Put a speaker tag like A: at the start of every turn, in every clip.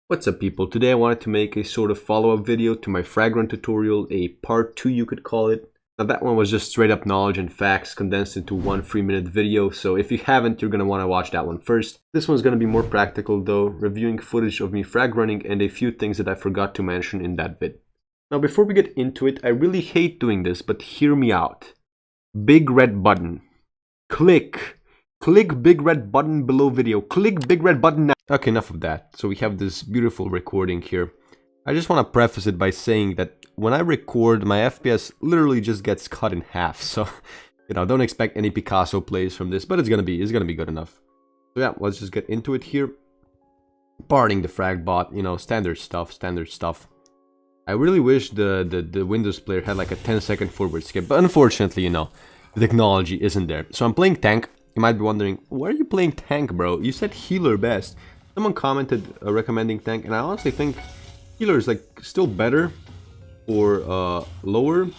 A: What's up, people? Today I wanted to make a sort of follow-up video to my frag run tutorial, a part 2 you could call it. Now that one was just straight up knowledge and facts condensed into one 3-minute video, so if you haven't, you're going to want to watch that one first. This one's going to be more practical though, reviewing footage of me frag running and a few things that I forgot to mention in that vid. Now before we get into it, I really hate doing this, but hear me out. Big red button. Click big red button below video. Click big red button now. Okay, enough of that. So we have this beautiful recording here. I just want to preface it by saying that when I record, my FPS literally just gets cut in half. So, don't expect any Picasso plays from this, but it's gonna be good enough. So yeah, let's just get into it here. Parting the frag bot, standard stuff. I really wish the Windows player had like a 10-second forward skip, but unfortunately, the technology isn't there. So I'm playing tank. You might be wondering, why are you playing tank, bro? You said healer best. Someone commented recommending tank, and I honestly think healer is like still better for lower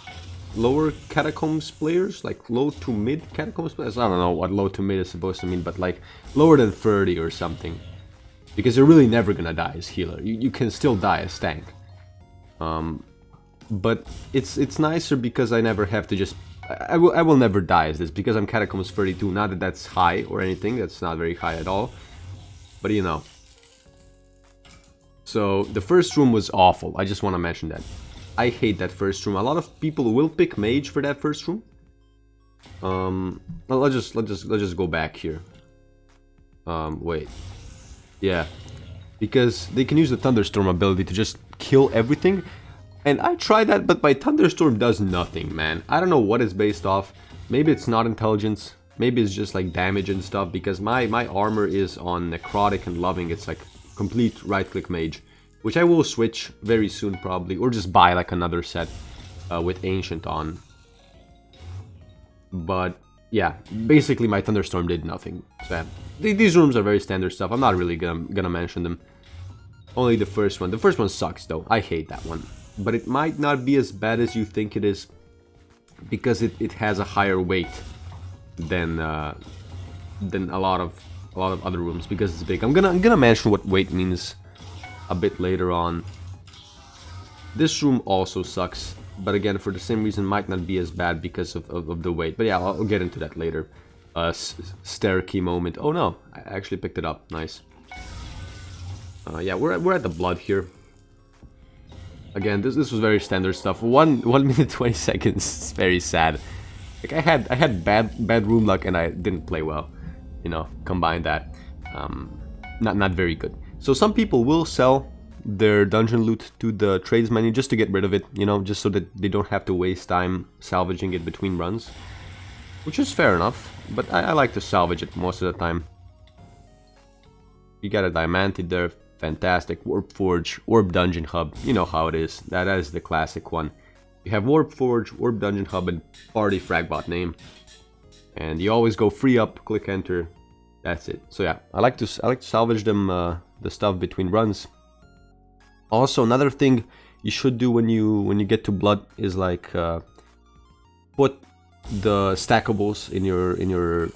A: catacombs players, like low to mid catacombs players. I don't know what low to mid is supposed to mean, but like lower than 30 or something. Because you're really never gonna die as healer. You can still die as tank. But it's nicer because I never have to just... I will never die as this, because I'm Catacombs 32, not that that's high or anything, that's not very high at all, but So, the first room was awful, I just want to mention that. I hate that first room. A lot of people will pick mage for that first room. Let's just go back here. Wait. Yeah. Because they can use the Thunderstorm ability to just kill everything. And I tried that, but my Thunderstorm does nothing, man. I don't know what it's based off. Maybe it's not intelligence. Maybe it's just like damage and stuff, because my armor is on Necrotic and Loving. It's like complete right-click mage, which I will switch very soon probably, or just buy like another set with Ancient on. But yeah, basically my Thunderstorm did nothing. So these rooms are very standard stuff. I'm not really gonna mention them. Only the first one. The first one sucks though. I hate that one. But it might not be as bad as you think it is, because it has a higher weight than a lot of other rooms, because it's big. I'm gonna mention what weight means a bit later on. This room also sucks, but again, for the same reason, might not be as bad because of the weight. But yeah, I'll get into that later. Stair key moment. Oh no, I actually picked it up. Nice. Yeah, we're at the blood here. Again, this was very standard stuff. 1 minute 20 seconds. It's very sad. Like I had bad room luck and I didn't play well. Combine that. Not very good. So some people will sell their dungeon loot to the trades menu just to get rid of it. Just so that they don't have to waste time salvaging it between runs, which is fair enough. But I like to salvage it most of the time. You got a Diamantid there. Fantastic. Warp Forge, Orb Dungeon Hub. You know how it is. That is the classic one. You have Warp Forge, Orb Dungeon Hub, and Party Fragbot name. And you always go free up, click enter. That's it. So yeah, I like to salvage them the stuff between runs. Also, another thing you should do when you get to blood is like put the stackables in your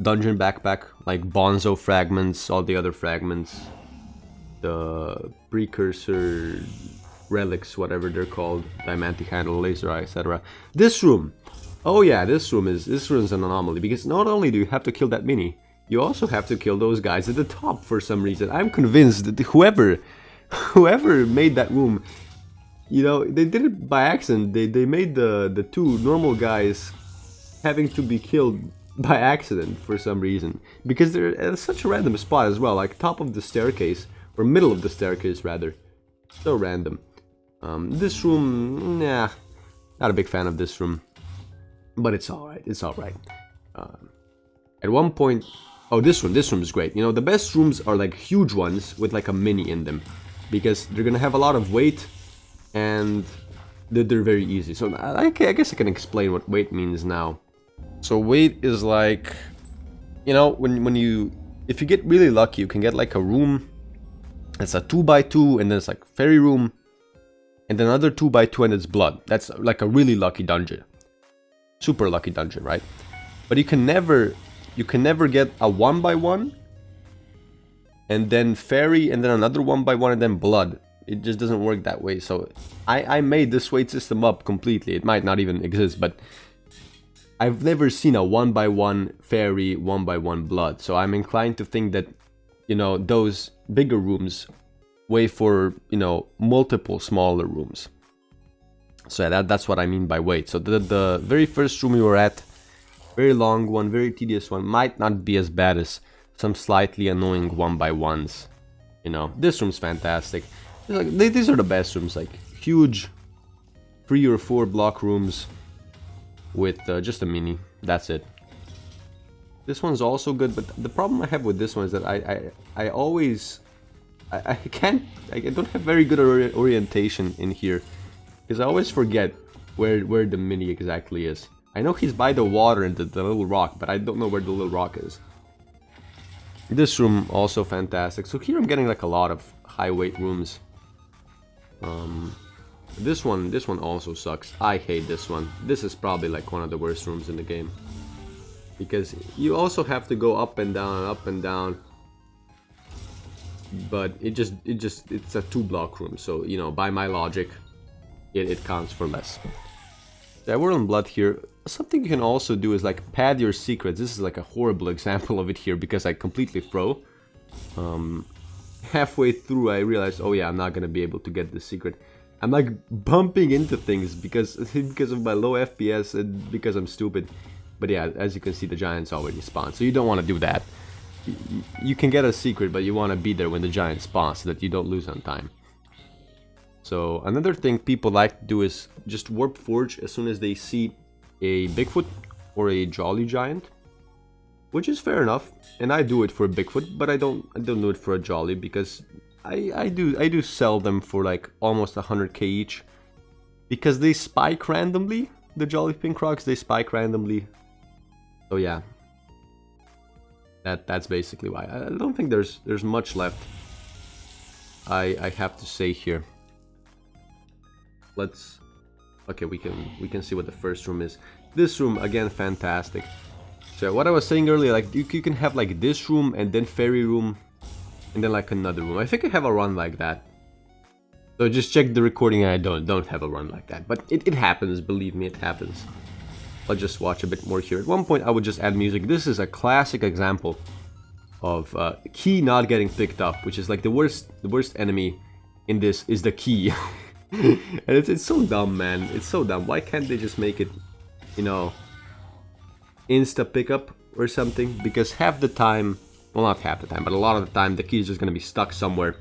A: dungeon backpack, like Bonzo fragments, all the other fragments. The precursor relics, whatever they're called, diamantic handle, laser eye, etc. This room, oh yeah, this room is an anomaly, because not only do you have to kill that mini, you also have to kill those guys at the top for some reason. I'm convinced that whoever made that room, they did it by accident. They made the two normal guys having to be killed by accident for some reason, because they're at such a random spot as well, like top of the staircase. Or middle of the staircase, rather. So random. This room, nah, not a big fan of this room. But it's alright, it's alright. At one point... Oh, this room is great. The best rooms are like huge ones with like a mini in them. Because they're gonna have a lot of weight, and they're very easy. So I guess I can explain what weight means now. So weight is like... if you get really lucky, you can get like a room... It's a 2x2, and then it's like fairy room, and then another 2x2, and it's blood. That's like a really lucky dungeon, super lucky dungeon, right? But you can never get a 1x1 and then fairy, and then another 1x1, and then blood. It just doesn't work that way. So I made this weight system up completely. It might not even exist, but I've never seen a 1x1 fairy, 1x1 blood. So I'm inclined to think that, you know, those bigger rooms way for, you know, multiple smaller rooms. So yeah, that's what I mean by weight. So the very first room we were at, very long one, very tedious one, might not be as bad as some slightly annoying 1x1s. You know, this room's fantastic. Like, these are the best rooms, like huge 3 or 4 block rooms with just a mini. That's it. This one's also good, but the problem I have with this one is that I always I don't have very good orientation in here, because I always forget where the mini exactly is. I know he's by the water and the little rock, but I don't know where the little rock is. This room also fantastic. So here I'm getting like a lot of high weight rooms. This one also sucks. I hate this one. This is probably like one of the worst rooms in the game, because you also have to go up and down, but it's a 2-block room, so you know, by my logic it counts for less. Yeah, we're on blood here. Something you can also do is like pad your secrets. This is like a horrible example of it here because I completely throw. Halfway through I realized, oh yeah, I'm not gonna be able to get this secret. I'm like bumping into things because of my low FPS and because I'm stupid. But yeah, as you can see, the giants already spawned, so you don't want to do that. You can get a secret, but you want to be there when the giant spawns so that you don't lose on time. So another thing people like to do is just warp forge as soon as they see a Bigfoot or a Jolly Giant, which is fair enough, and I do it for a Bigfoot, but I don't do it for a Jolly, because I do sell them for like almost 100k each, because they spike randomly. The Jolly Pink Rocks, they spike randomly. So yeah, that's basically why. I don't think there's much left. I have to say here. Okay, we can see what the first room is. This room again, fantastic. So what I was saying earlier, like you can have like this room and then fairy room and then like another room. I think I have a run like that. So just check the recording, and I don't have a run like that, but it happens. Believe me, it happens. I'll just watch a bit more here. At one point I would just add music. This is a classic example of key not getting picked up, which is like the worst enemy in this is the key. And it's so dumb, man. It's so dumb. Why can't they just make it, you know, insta pickup or something? Because half the time, well, not half the time, but a lot of the time, the key is just gonna be stuck somewhere.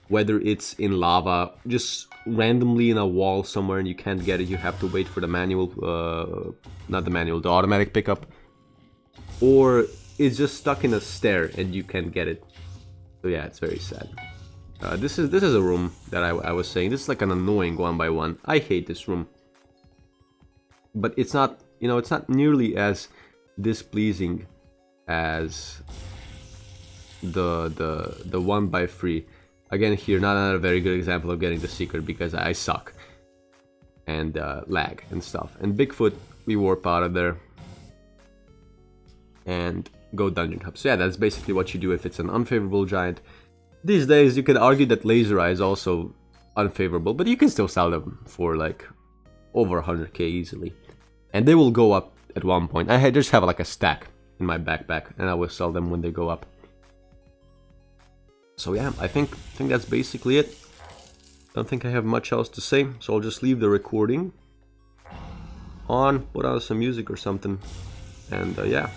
A: Whether it's in lava, just randomly in a wall somewhere, and you can't get it. You have to wait for the manual, not the manual, the automatic pickup, or it's just stuck in a stair and you can't get it. So yeah, it's very sad. This is a room that I was saying. This is like an annoying 1x1. I hate this room, but it's not, you know, it's not nearly as displeasing as the 1x3. Again, here not a very good example of getting the secret because I suck and lag and stuff. And Bigfoot, we warp out of there and go dungeon hub. So yeah, that's basically what you do if it's an unfavorable giant. These days, you could argue that Laser Eye is also unfavorable, but you can still sell them for like over 100k easily. And they will go up at one point. I just have like a stack in my backpack, and I will sell them when they go up. So yeah, I think that's basically it. Don't think I have much else to say, so I'll just leave the recording on, put on some music or something, and yeah.